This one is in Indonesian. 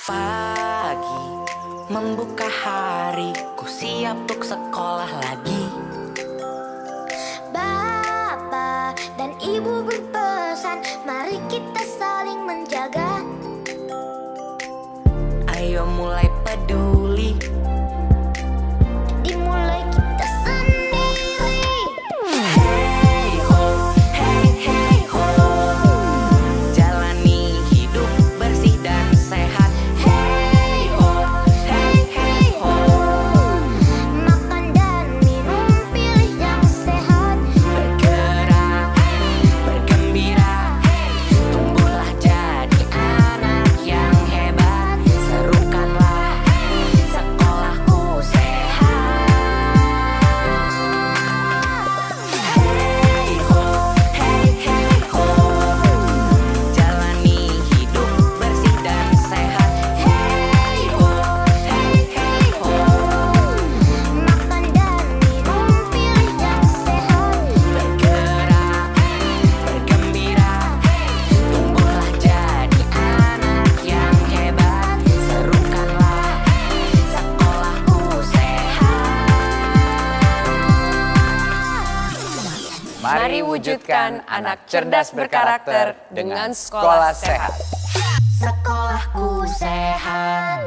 Pagi membuka hari, ku siap untuk sekolah lagi. Bapak dan Ibu berpesan, mari kita saling menjaga. Ayo mulai peduli, Dimulai kita sendiri. hey ho, hey ho. Jalani hidup bersih dan sehat. Hey ho, hey ho. Makan dan minum, pilih yang sehat. Bergerak, bergembira, tumbuhlah jadi anak yang hebat. Serukanlah sekolahku sehat. Hey ho, hey ho. Jalani hidup bersih dan sehat. Hey ho, hey ho. Makan dan minum, pilih yang sehat. Bergerak, bergembira, tumbuhlah jadi anak yang hebat. Serukanlah sekolahku sehat. Mari wujudkan anak cerdas berkarakter dengan sekolah sehat. Sekolahku sehat.